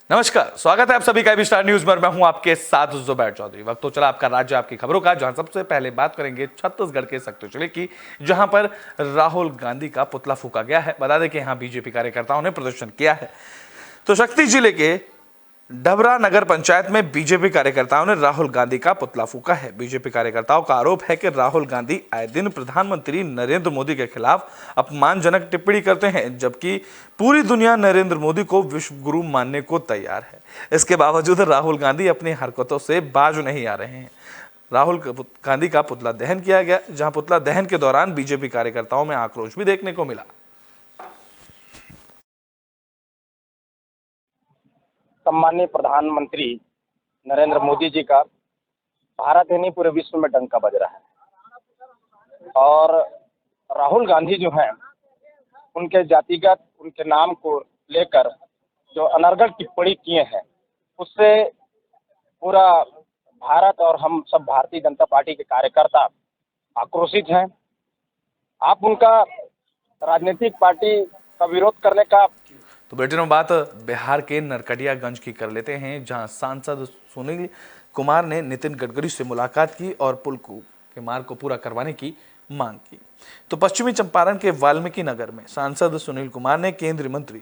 नमस्कार, स्वागत है आप सभी का एबी स्टार न्यूज में। मैं हूं आपके साथ जुबैर चौधरी। वक्त तो चला आपका राज्य आपकी खबरों का, जहां सबसे पहले बात करेंगे छत्तीसगढ़ के सक्तुचले की, जहां पर राहुल गांधी का पुतला फूका गया है। बता दें कि यहां बीजेपी कार्यकर्ताओं ने प्रदर्शन किया है। तो शक्ति जिले के डबरा नगर पंचायत में बीजेपी कार्यकर्ताओं ने राहुल गांधी का पुतला फूका है। बीजेपी कार्यकर्ताओं का आरोप है कि राहुल गांधी आए दिन प्रधानमंत्री नरेंद्र मोदी के खिलाफ अपमानजनक टिप्पणी करते हैं, जबकि पूरी दुनिया नरेंद्र मोदी को विश्व गुरु मानने को तैयार है। इसके बावजूद राहुल गांधी अपनी हरकतों से बाज नहीं आ रहे हैं। राहुल गांधी का पुतला दहन किया गया, जहां पुतला दहन के दौरान बीजेपी कार्यकर्ताओं में आक्रोश भी देखने को मिला। सम्माननीय प्रधानमंत्री नरेंद्र मोदी जी का भारत ही नहीं पूरे विश्व में डंका बज रहा है। और राहुल गांधी जो हैं, उनके जातिगत उनके नाम को लेकर जो अनर्गल टिप्पणी किए हैं, उससे पूरा भारत और हम सब भारतीय जनता पार्टी के कार्यकर्ता आक्रोशित हैं। आप उनका राजनीतिक पार्टी का विरोध करने का। तो बुलेटिन में बात बिहार के नरकटियागंज की कर लेते हैं, जहां सांसद सुनील कुमार ने नितिन गडकरी से मुलाकात की और पुल के मार्ग को पूरा करवाने की मांग की। तो पश्चिमी चंपारण के वाल्मीकि नगर में सांसद सुनील कुमार ने केंद्रीय मंत्री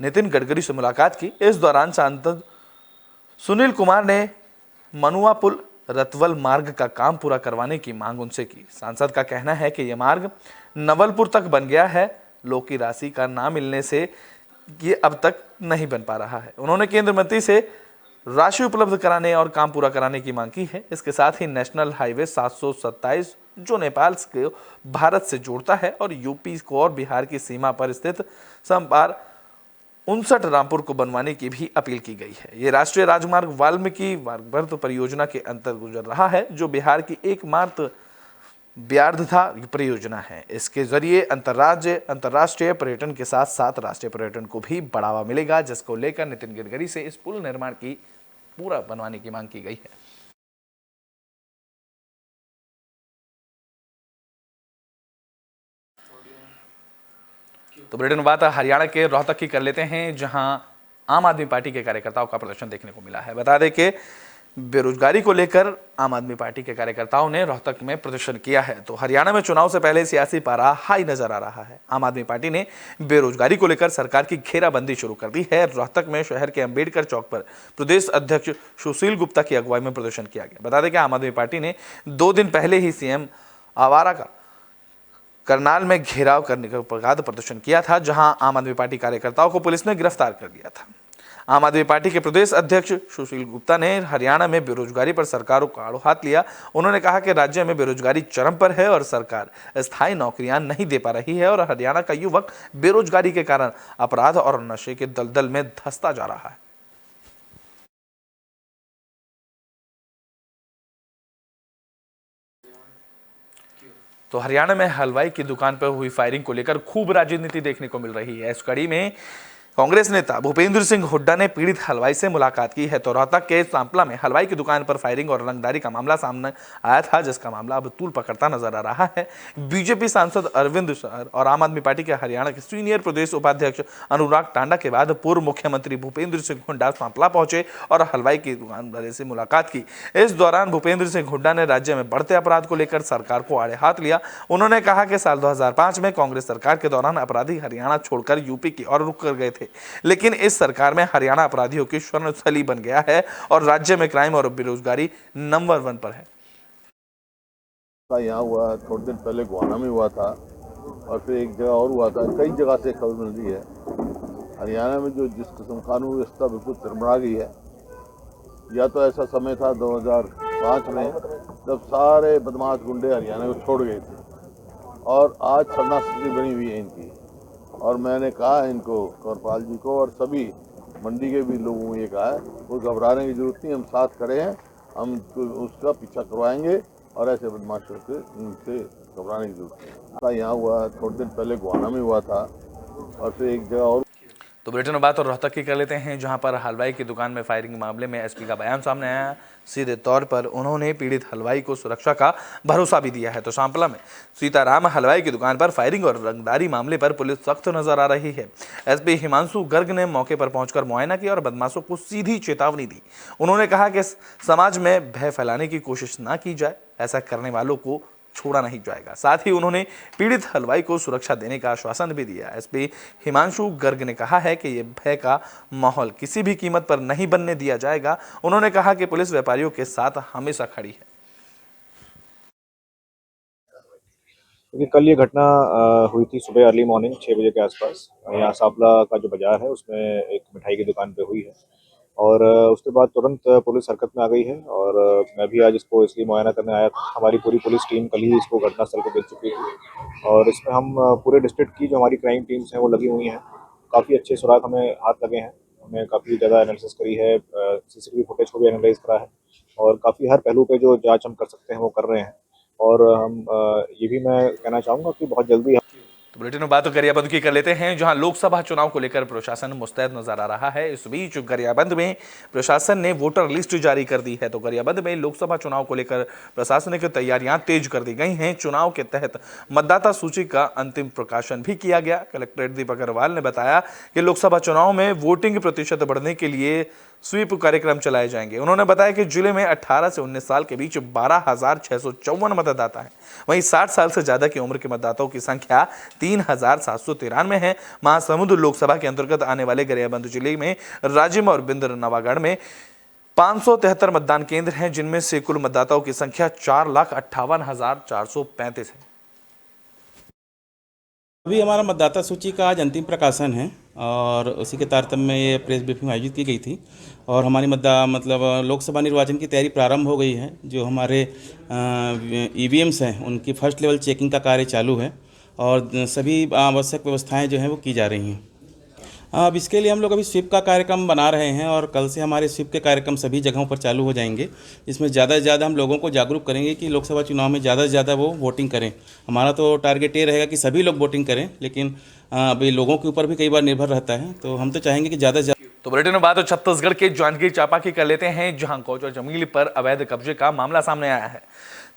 नितिन गडकरी से मुलाकात की। इस दौरान सांसद सुनील कुमार ने मनुआ पुल रतवल मार्ग का काम पूरा करवाने की मांग उनसे की। सांसद का कहना है कि यह मार्ग नवलपुर तक बन गया है, लोक की राशि का ना मिलने से ये अब तक नहीं बन पा रहा है। उन्होंने केंद्र मंत्री से राशि उपलब्ध कराने और काम पूरा कराने की मांग की है। इसके साथ ही नेशनल हाईवे 727 जो नेपाल को भारत से जोड़ता है और यूपी को और बिहार की सीमा पर स्थित संपार 59 रामपुर को बनवाने की भी अपील की गई है। ये राष्ट्रीय राजमार्ग वाल्मीकि वार्गवर्त परियोजना के अंतर्गत गुजर रहा है, जो बिहार की एकमात्र व्यार्धता परियोजना है। इसके जरिए अंतर्राष्ट्रीय पर्यटन के साथ साथ राष्ट्रीय पर्यटन को भी बढ़ावा मिलेगा, जिसको लेकर नितिन गडकरी से इस पुल निर्माण की पूरा बनवाने की मांग की गई है। तो बुलेटिन में बात हरियाणा के रोहतक की कर लेते हैं, जहां आम आदमी पार्टी के कार्यकर्ताओं का प्रदर्शन देखने को मिला है। बता दें कि बेरोजगारी को लेकर आम आदमी पार्टी के कार्यकर्ताओं ने रोहतक में प्रदर्शन किया है। तो हरियाणा में चुनाव से पहले सियासी पारा हाई नजर आ रहा है। आम आदमी पार्टी ने बेरोजगारी को लेकर सरकार की घेराबंदी शुरू कर दी है। रोहतक में शहर के अंबेडकर चौक पर प्रदेश अध्यक्ष सुशील गुप्ता की अगुवाई में प्रदर्शन किया गया। बता दें कि आम आदमी पार्टी ने 2 दिन पहले ही सीएम आवारा का करनाल में घेराव करने के बाद प्रदर्शन किया था, जहां आम आदमी पार्टी कार्यकर्ताओं को पुलिस ने गिरफ्तार कर लिया था। आम आदमी पार्टी के प्रदेश अध्यक्ष सुशील गुप्ता ने हरियाणा में बेरोजगारी पर सरकार को आड़ो हाथ लिया। उन्होंने कहा कि राज्य में बेरोजगारी चरम पर है और सरकार स्थायी नौकरियां नहीं दे पा रही है और हरियाणा का युवक बेरोजगारी के कारण अपराध और नशे के दलदल में धंसता जा रहा है। तो हरियाणा में हलवाई की दुकान पर हुई फायरिंग को लेकर खूब राजनीति देखने को मिल रही है। इस कड़ी में कांग्रेस नेता भूपेंद्र सिंह हुड्डा ने पीड़ित हलवाई से मुलाकात की है। तो रोहतक के सांपला में हलवाई की दुकान पर फायरिंग और रंगदारी का मामला सामने आया था, जिसका मामला अब तूल पकड़ता नजर आ रहा है। बीजेपी सांसद अरविंद सर और आम आदमी पार्टी के हरियाणा के सीनियर प्रदेश उपाध्यक्ष अनुराग टांडा के बाद पूर्व मुख्यमंत्री भूपेंद्र सिंह हुड्डा सांपला पहुंचे और हलवाई की दुकान वाले से मुलाकात की। इस दौरान भूपेंद्र सिंह हुड्डा ने राज्य में बढ़ते अपराध को लेकर सरकार को आड़े हाथ लिया। उन्होंने कहा कि साल 2005 में कांग्रेस सरकार के दौरान अपराधी हरियाणा छोड़कर यूपी की ओर रुक कर गए थे, लेकिन इस सरकार में हरियाणा अपराधियों की स्वर्णस्थली बन गया है और राज्य में क्राइम और बेरोजगारी नंबर 1 पर है। यहाँ हुआ, थोड़े दिन पहले गुहाना में हुआ था और फिर एक जगह और हुआ था। कई जगह से खबर मिल रही है हरियाणा में जो जिस किस्म कानून व्यवस्था बिल्कुल तिरमरा गई है। या तो ऐसा समय था 2005 में जब सारे बदमाश गुंडे हरियाणा को छोड़ गए थे और आज सरना स्थिति बनी हुई है इनकी। और मैंने कहा इनको, कौरपाल जी को और सभी मंडी के भी लोगों को ये कहा है, वो घबराने की जरूरत नहीं, हम साथ खड़े हैं, हम उसका पीछा करवाएंगे और ऐसे बदमाशों से उनसे घबराने की जरूरत नहीं। यहाँ हुआ, थोड़े दिन पहले गुहाना में हुआ था और फिर एक जगह और। तो बुलेटिन में बात और रोहतक की कर लेते हैं, जहां पर हलवाई की दुकान में फायरिंग मामले में एसपी का बयान सामने आया। सीधे तौर पर उन्होंने पीड़ित हलवाई को सुरक्षा का भरोसा भी दिया है। तो सांपला में सीताराम हलवाई की दुकान पर फायरिंग और रंगदारी मामले पर पुलिस सख्त नजर आ रही है। एसपी हिमांशु गर्ग ने मौके पर पहुंचकर मुआयना किया और बदमाशों को सीधी चेतावनी दी। उन्होंने कहा कि समाज में भय फैलाने की कोशिश ना की जाए, ऐसा करने वालों को छोड़ा नहीं जाएगा। साथ ही उन्होंने पीड़ित हलवाई को सुरक्षा देने का आश्वासन भी दिया। एसपी हिमांशु गर्ग ने कहा है कि ये भय का माहौल किसी भी कीमत पर नहीं बनने दिया जाएगा। उन्होंने कहा कि पुलिस व्यापारियों के साथ हमेशा खड़ी है। क्योंकि कल ये घटना हुई थी सुबह अर्ली मॉर्निंग 6 बजे के आसपास। यहाँ सांपला का जो बाजार है उसमें एक मिठाई की दुकान पे हुई है और उसके बाद तुरंत पुलिस हरकत में आ गई है और मैं भी आज इसको इसलिए मुआयना करने आया था। हमारी पूरी पुलिस टीम कल ही इसको घटनास्थल को देख चुकी थी और इसमें हम पूरे डिस्ट्रिक्ट की जो हमारी क्राइम टीम्स हैं वो लगी हुई हैं। काफ़ी अच्छे सुराग हमें हाथ लगे हैं। हमने काफ़ी ज़्यादा एनालिसिस करी है, सीसीटीवी फुटेज को भी एनालाइज करा है और काफ़ी हर पहलू पे जो जांच हम कर सकते हैं वो कर रहे हैं। और हम ये भी मैं कहना चाहूँगा कि बहुत जल्दी तो बुलेटिन में बात तो गरियाबंद की कर लेते हैं, जहां लोकसभा चुनाव को लेकर प्रशासन मुस्तैद नजर आ रहा है। इस बीच गरियाबंद में प्रशासन ने वोटर लिस्ट जारी कर दी है। तो गरियाबंद में लोकसभा चुनाव को लेकर प्रशासनिक तैयारियां तेज कर दी गई हैं। चुनाव के तहत मतदाता सूची का अंतिम प्रकाशन भी किया गया। कलेक्टर दीपक अग्रवाल ने बताया कि लोकसभा चुनाव में वोटिंग प्रतिशत बढ़ने के लिए स्वीप कार्यक्रम चलाए जाएंगे। उन्होंने बताया कि जिले में 18 से 19 साल के बीच 12,654 मतदाता हैं। वहीं 60 साल से ज्यादा की उम्र के मतदाताओं की संख्या 3,793 है। महासमुंद लोकसभा के अंतर्गत आने वाले गरियाबंद जिले में राजिम और बिंदर नवागढ़ में 573 मतदान केंद्र हैं, जिनमें से कुल मतदाताओं की संख्या 4,58,435 है। अभी हमारा मतदाता सूची का आज अंतिम प्रकाशन है और उसी के तारतम्य में ये प्रेस ब्रीफिंग आयोजित की गई थी और हमारी लोकसभा निर्वाचन की तैयारी प्रारंभ हो गई है। जो हमारे ईवीएम्स हैं उनकी फर्स्ट लेवल चेकिंग का कार्य चालू है और सभी आवश्यक व्यवस्थाएं जो हैं वो की जा रही हैं। अब इसके लिए हम लोग अभी स्वीप का कार्यक्रम बना रहे हैं और कल से हमारे स्वीप के कार्यक्रम सभी जगहों पर चालू हो जाएंगे। इसमें ज़्यादा से ज़्यादा हम लोगों को जागरूक करेंगे कि लोकसभा चुनाव में ज़्यादा से ज़्यादा वो वोटिंग करें। हमारा तो टारगेट ये रहेगा कि सभी लोग वोटिंग करें, लेकिन अभी लोगों के ऊपर भी कई बार निर्भर रहता है, तो हम तो चाहेंगे कि ज़्यादा से ज़्यादा। तो बुलेटिन में बात छत्तीसगढ़ के जांजगीर चांपा की कर लेते हैं, जहां गौचर जमीन पर अवैध कब्जे का मामला सामने आया है।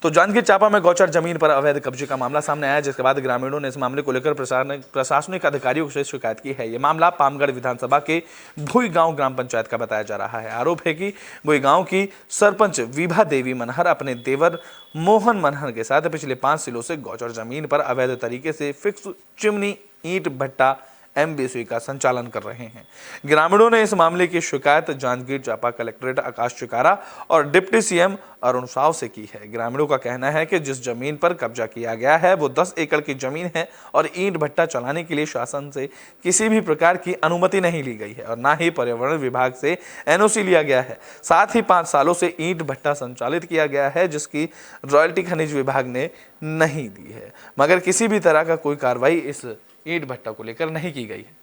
तो जांजगीर चांपा में गौचर जमीन पर अवैध कब्जे का मामला सामने आया, जिसके बाद ग्रामीणों ने इस मामले को लेकर प्रशासनिक अधिकारियों से शिकायत की है। यह मामला पामगढ़ विधानसभा के भुई गांव ग्राम पंचायत का बताया जा रहा है। आरोप है कि भुई गांव की सरपंच विभा देवी मनहर अपने देवर मोहन मनहर के साथ पिछले 5 सालों से गौचर जमीन पर अवैध तरीके से फिक्स चिमनी, ईंट भट्टा, एमबीसी का संचालन कर रहे हैं। ग्रामीणों ने इस मामले की शिकायत जांजगीर चांपा कलेक्ट्रेट आकाश चिकारा और डिप्टी सीएम अरुण साव से की है। ग्रामीणों का कहना है कि जिस जमीन पर कब्जा किया गया है वो 10 एकड़ की जमीन है और ईंट भट्टा चलाने के लिए शासन से किसी भी प्रकार की अनुमति नहीं ली गई है और ना ही पर्यावरण विभाग से एनओसी लिया गया है। साथ ही 5 सालों से ईंट भट्टा संचालित किया गया है, जिसकी रॉयल्टी खनिज विभाग ने नहीं दी है, मगर किसी भी तरह का कोई कार्रवाई इस ईंट भट्टा को लेकर नहीं की गई है।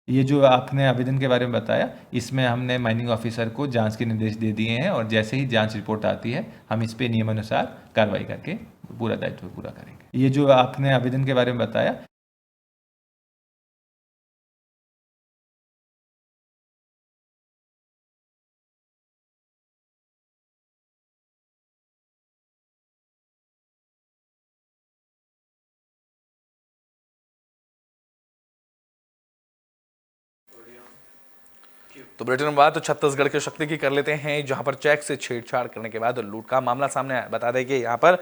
ये जो आपने आवेदन के बारे में बताया, इसमें हमने माइनिंग ऑफिसर को जांच के निर्देश दे दिए हैं और जैसे ही जांच रिपोर्ट आती है हम इस पे नियमानुसार कार्रवाई करके पूरा दायित्व पूरा करेंगे। ये जो आपने आवेदन के बारे में बताया, तो बुलेटिन में बात तो छत्तीसगढ़ के शक्ति की कर लेते हैं, जहां पर चेक से छेड़छाड़ करने के बाद लूट का मामला सामने आया। बता दें कि यहां पर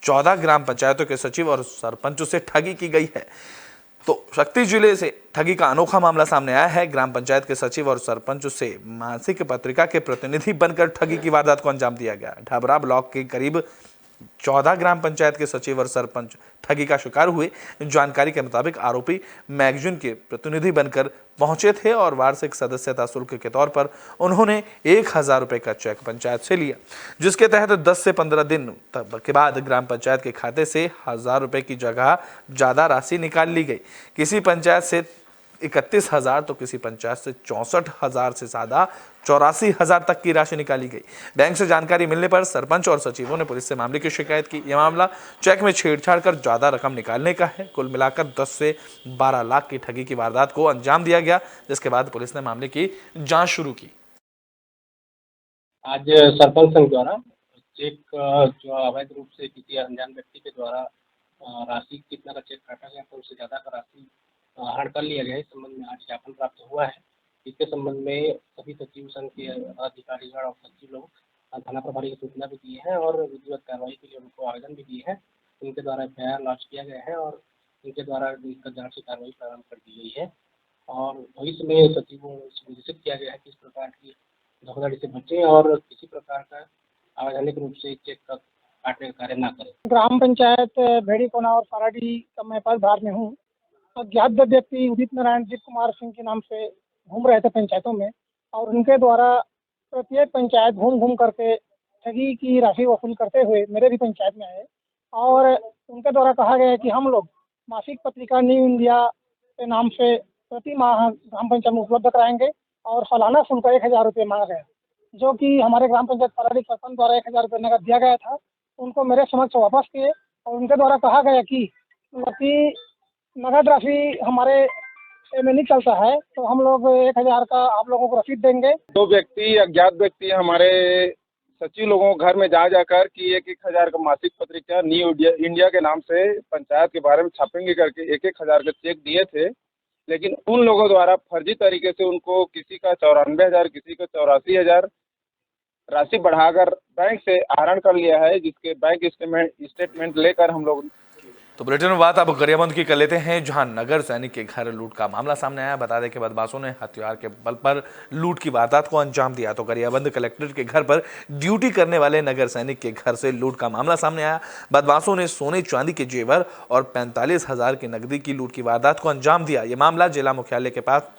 14 ग्राम पंचायतों के सचिव और सरपंचों से ठगी की गई है। तो शक्ति जिले से ठगी का अनोखा मामला सामने आया है। ग्राम पंचायत के सचिव और सरपंचों से मासिक पत्रिका के प्रतिनिधि बनकर ठगी की वारदात को अंजाम दिया गया। ढाबरा ब्लॉक के करीब 14 ग्राम पंचायत के सचिव और सरपंच ठगी का शिकार हुए। जानकारी के मुताबिक आरोपी मैगजीन के प्रतिनिधि बनकर पहुंचे थे और वार्षिक सदस्यता शुल्क के तौर पर उन्होंने 1,000 रुपए का चेक पंचायत से लिया, जिसके तहत 10 से 15 दिन के बाद ग्राम पंचायत के खाते से 1,000 रुपए की जगह ज्यादा राशि निकाल ली गई। किसी पंचायत से 31,000 तो किसी पंचायत से 64,000 से ज्यादा 84,000 तक की राशि निकाली गई। बैंक से जानकारी मिलने पर सरपंच और सचिवों ने पुलिस से मामले की शिकायत की। यह मामला चेक में छेड़छाड़ कर ज्यादा रकम निकालने का है। कुल मिलाकर 10 से 12 लाख की ठगी की वारदात को अंजाम दिया गया, जिसके बाद पुलिस ने मामले की जांच शुरू की। आज सरपंच संघ द्वारा चेक जो अवैध रूप से किसी अनजान व्यक्ति के द्वारा राशि कितना का चेक काटा गया था, उससे ज़्यादा का राशि हरण कर लिया गया है। इस संबंध में आज ज्ञापन प्राप्त हुआ है। इसके संबंध में सभी सचिव संघ के अधिकारीगण और सचिव लोग थाना प्रभारी को सूचना भी दी है और विधिवत कार्रवाई के लिए उनको आवेदन भी दिए हैं। उनके द्वारा FIR लॉन्च किया गया है और उनके द्वारा इसका जाँच की कार्रवाई प्रारंभ कर दी गई है और भविष्य में सचिवों को निर्देशित किया गया है कि इस प्रकार की धोखाधड़ी से बचें और किसी प्रकार का अवैधानिक रूप से चेक का काटने का कार्य न करें। ग्राम पंचायत भेड़ी कोना और फराडी का मैं पदभार में हूँ। अज्ञात व्यक्ति उदित नारायण जीत कुमार सिंह के नाम से घूम रहे थे पंचायतों में और उनके द्वारा प्रत्येक पंचायत घूम घूम करके ठगी की राशि वसूल करते हुए मेरे भी पंचायत में आए और उनके द्वारा कहा गया है कि हम लोग मासिक पत्रिका न्यू इंडिया के नाम से प्रति माह ग्राम पंचायत में उपलब्ध कराएंगे और सालाना शुल्क 1,000 रुपये मांगा गया, जो कि हमारे ग्राम पंचायत फराडी सरपंच द्वारा 1,000 रुपये नगद दिया गया था। उनको मेरे समक्ष वापस किए और उनके द्वारा कहा गया कि नगद राशि हमारे में नहीं चलता है, तो हम लोग 1,000 का आप लोगों को रसीद देंगे। 2 व्यक्ति अज्ञात व्यक्ति हमारे सचिव लोगों को घर में जा जाकर कि 1,000 का मासिक पत्रिका न्यू इंडिया के नाम से पंचायत के बारे में छापेंगे करके 1,000 का चेक दिए थे, लेकिन उन लोगों द्वारा फर्जी तरीके से उनको किसी का 94,000 किसी का 84,000 राशि बढ़ाकर बैंक से आहरण कर लिया है, जिसके बैंक स्टेटमेंट लेकर हम लोग। तो बुलेटिन में बात अब गरियाबंद की कर लेते हैं, जहां नगर सैनिक के घर लूट का मामला सामने आया। बता दें कि बदमाशों ने हथियार के बल पर लूट की वारदात को अंजाम दिया। तो गरियाबंद कलेक्ट्रेट के घर पर ड्यूटी करने वाले नगर सैनिक के घर से लूट का मामला सामने आया। बदमाशों ने सोने चांदी के जेवर और 45,000 की नकदी की लूट की वारदात को अंजाम दिया। ये मामला जिला मुख्यालय के पास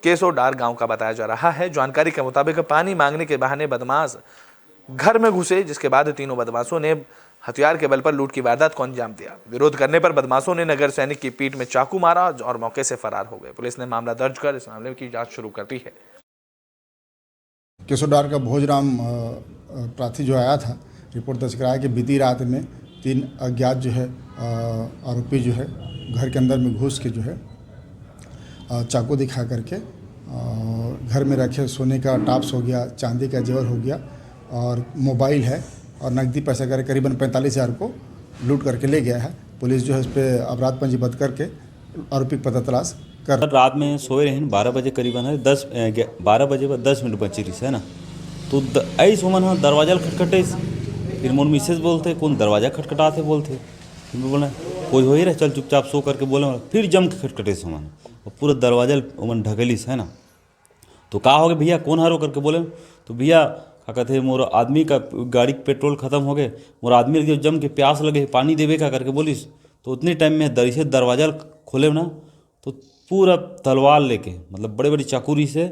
केसोडार गांव का बताया जा रहा है। जानकारी के मुताबिक पानी मांगने के बहाने बदमाश घर में घुसे, जिसके बाद तीनों बदमाशों ने हथियार के बल पर लूट की वारदात को अंजाम दिया। विरोध करने पर बदमाशों ने नगर सैनिक की पीठ में चाकू मारा और मौके से फरार हो गए। पुलिस ने मामला दर्ज कर इस मामले की जांच शुरू कर दी है। केसोडार का भोजराम प्रार्थी जो आया था, रिपोर्ट दर्ज कराया कि बीती रात में 3 अज्ञात जो है आरोपी जो है घर के अंदर में घुस के जो है चाकू दिखा करके घर में रखे सोने का टाप्स हो गया, चांदी का जेवर हो गया और मोबाइल है और नकदी पैसा कर करीबन 45,000 को लूट करके ले गया है। पुलिस जो है इस पर अपराध पंजीबद्ध करके आरोपी पता तलाश कर। रात में सोए रहे 12 बजे करीबन है, 12 बजे 10 मिनट बची रही है ना, तो ऐस मन हाँ दरवाजा खटखटे, फिर मोर मिसेज बोलते कौन दरवाजा खटखटाते बोलते, फिर बोला कोई हो ही रहा, चल चुपचाप सो करके बोले, फिर जम के खटखटे सामान और पूरा दरवाजा मन ढकेलिस है ना। तो कहा हो गया भैया कौन हारो करके बोले, तो भैया क्या कहते मोर आदमी का गाड़ी पेट्रोल खत्म हो गए, मोर आदमी जब जम के प्यास लगे पानी देवे का करके बोलिस, तो उतने टाइम में दरिसे दरवाजा खोले ना, तो पूरा तलवार लेके मतलब बड़े बड़ी चाकू रही से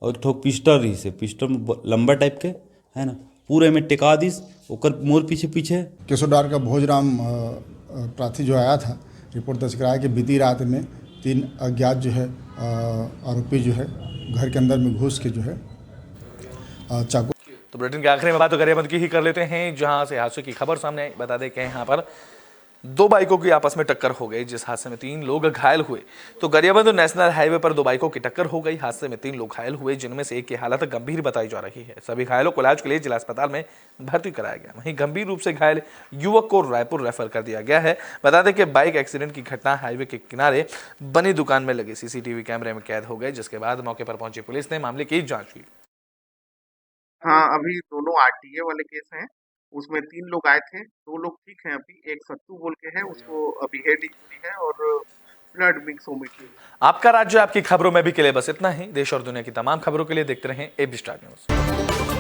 और एक ठोक पिस्टल रही से, पिस्टल में लंबा टाइप के है ना, पूरे में टिका दिस ओकर मोर पीछे पीछे। केसोडार का भोजराम प्रार्थी जो आया था, रिपोर्ट दर्ज कराया कि बीती रात में 3 अज्ञात जो है आरोपी जो है घर के अंदर में घुस के जो है चाकू। तो बुलेटिन के आखिरी में बात तो गरियाबंद की ही कर लेते हैं, जहां से हादसे की खबर सामने आई। बता दें कि यहाँ पर 2 बाइकों की आपस में टक्कर हो गई, जिस हादसे में 3 लोग घायल हुए। तो गरियाबंद नेशनल हाईवे पर 2 बाइकों की टक्कर हो गई। हादसे में 3 लोग घायल हुए, जिनमें से एक की हालत गंभीर बताई जा रही है। सभी घायलों को इलाज के लिए जिला अस्पताल में भर्ती कराया गया। वहीं गंभीर रूप से घायल युवक को रायपुर रेफर कर दिया गया है। बता दें कि बाइक एक्सीडेंट की घटना हाईवे के किनारे बनी दुकान में लगे CCTV कैमरे में कैद हो गए, जिसके बाद मौके पर पहुंची पुलिस ने मामले की जाँच की। हाँ, अभी दोनों RTA वाले केस हैं, उसमें 3 लोग आए थे, 2 लोग ठीक हैं अभी, एक सत्तू बोल के है, उसको अभी हेड इंजरी है और ब्लड मिक्स वोमिटिंग। आपका राज्य आपकी खबरों में भी के लिए बस इतना ही। देश और दुनिया की तमाम खबरों के लिए देखते रहें AB स्टार न्यूज।